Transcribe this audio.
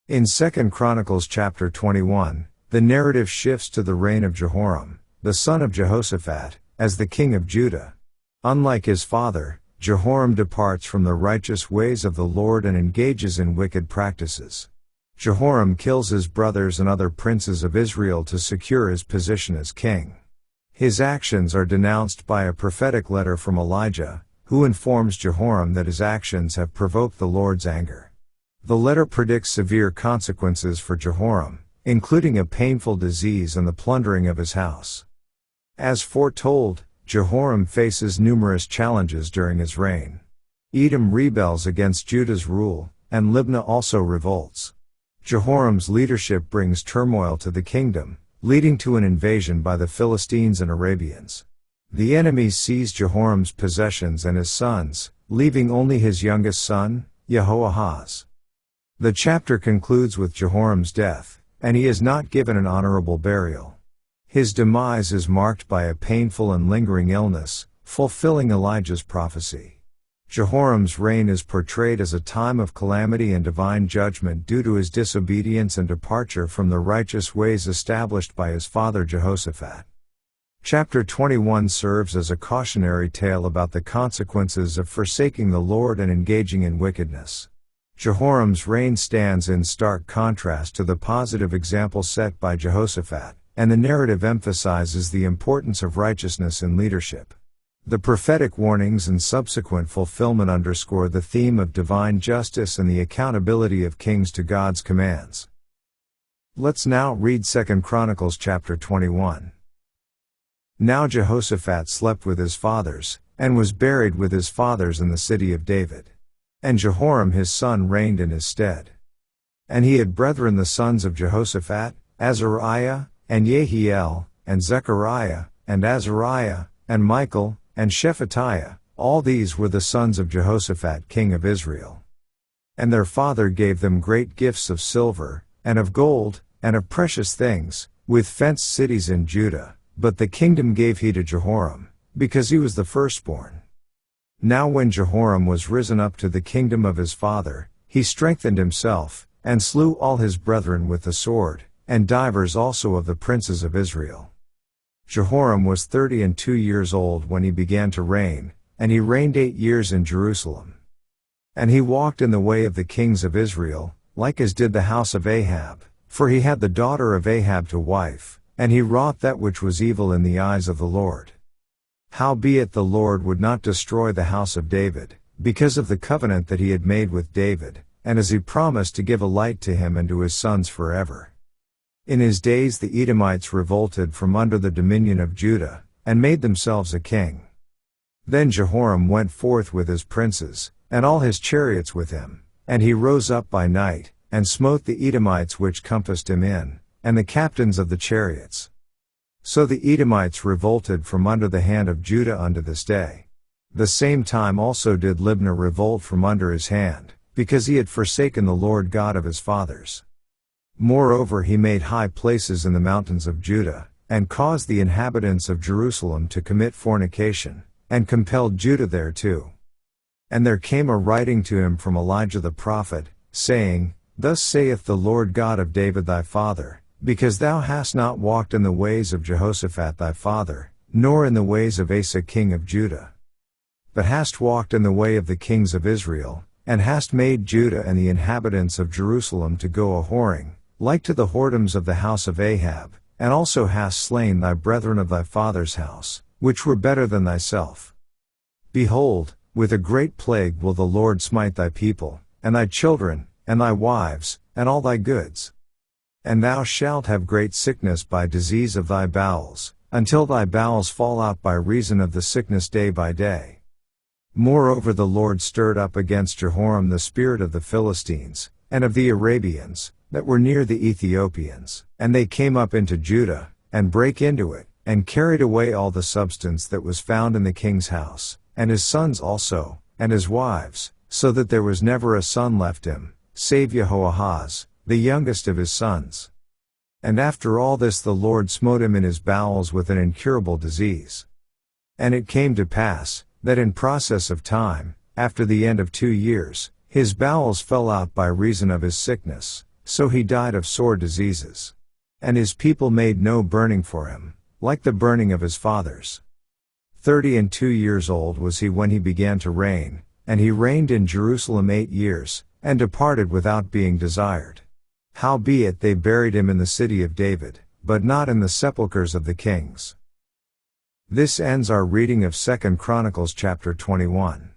In 2 Chronicles chapter 21, the narrative shifts to the reign of Jehoram, the son of Jehoshaphat, as the king of Judah. Unlike his father, Jehoram departs from the righteous ways of the Lord and engages in wicked practices. Jehoram kills his brothers and other princes of Israel to secure his position as king. His actions are denounced by a prophetic letter from Elijah, who informs Jehoram that his actions have provoked the Lord's anger. The letter predicts severe consequences for Jehoram, including a painful disease and the plundering of his house. As foretold, Jehoram faces numerous challenges during his reign. Edom rebels against Judah's rule, and Libnah also revolts. Jehoram's leadership brings turmoil to the kingdom, leading to an invasion by the Philistines and Arabians. The enemies seize Jehoram's possessions and his sons, leaving only his youngest son, Jehoahaz. The chapter concludes with Jehoram's death, and he is not given an honorable burial. His demise is marked by a painful and lingering illness, fulfilling Elijah's prophecy. Jehoram's reign is portrayed as a time of calamity and divine judgment due to his disobedience and departure from the righteous ways established by his father Jehoshaphat. Chapter 21 serves as a cautionary tale about the consequences of forsaking the Lord and engaging in wickedness. Jehoram's reign stands in stark contrast to the positive example set by Jehoshaphat, and the narrative emphasizes the importance of righteousness in leadership. The prophetic warnings and subsequent fulfillment underscore the theme of divine justice and the accountability of kings to God's commands. Let's now read 2 Chronicles chapter 21. Now Jehoshaphat slept with his fathers, and was buried with his fathers in the city of David. And Jehoram his son reigned in his stead. And he had brethren the sons of Jehoshaphat, Azariah, and Jehiel, and Zechariah, and Azariah, and Michael, and Shephatiah. All these were the sons of Jehoshaphat king of Israel. And their father gave them great gifts of silver, and of gold, and of precious things, with fenced cities in Judah, but the kingdom gave he to Jehoram, because he was the firstborn. Now when Jehoram was risen up to the kingdom of his father, he strengthened himself, and slew all his brethren with the sword, and divers also of the princes of Israel. Jehoram was 32 years old when he began to reign, and he reigned 8 years in Jerusalem. And he walked in the way of the kings of Israel, like as did the house of Ahab, for he had the daughter of Ahab to wife, and he wrought that which was evil in the eyes of the Lord. Howbeit the Lord would not destroy the house of David, because of the covenant that he had made with David, and as he promised to give a light to him and to his sons forever. In his days the Edomites revolted from under the dominion of Judah, and made themselves a king. Then Jehoram went forth with his princes, and all his chariots with him, and he rose up by night, and smote the Edomites which compassed him in, and the captains of the chariots. So the Edomites revolted from under the hand of Judah unto this day. The same time also did Libnah revolt from under his hand, because he had forsaken the Lord God of his fathers. Moreover he made high places in the mountains of Judah, and caused the inhabitants of Jerusalem to commit fornication, and compelled Judah thereto. And there came a writing to him from Elijah the prophet, saying, Thus saith the Lord God of David thy father, because thou hast not walked in the ways of Jehoshaphat thy father, nor in the ways of Asa king of Judah, but hast walked in the way of the kings of Israel, and hast made Judah and the inhabitants of Jerusalem to go a-whoring, like to the whoredoms of the house of Ahab, and also hast slain thy brethren of thy father's house, which were better than thyself. Behold, with a great plague will the Lord smite thy people, and thy children, and thy wives, and all thy goods. And thou shalt have great sickness by disease of thy bowels, until thy bowels fall out by reason of the sickness day by day. Moreover the Lord stirred up against Jehoram the spirit of the Philistines, and of the Arabians, that were near the Ethiopians, and they came up into Judah, and brake into it, and carried away all the substance that was found in the king's house, and his sons also, and his wives, so that there was never a son left him, save Jehoahaz, the youngest of his sons. And after all this the Lord smote him in his bowels with an incurable disease. And it came to pass, that in process of time, after the end of 2 years, his bowels fell out by reason of his sickness, So he died of sore diseases. And his people made no burning for him, like the burning of his fathers. 32 years old was he when he began to reign, and he reigned in Jerusalem 8 years, and departed without being desired. Howbeit they buried him in the city of David, but not in the sepulchres of the kings. This ends our reading of 2 Chronicles chapter 21.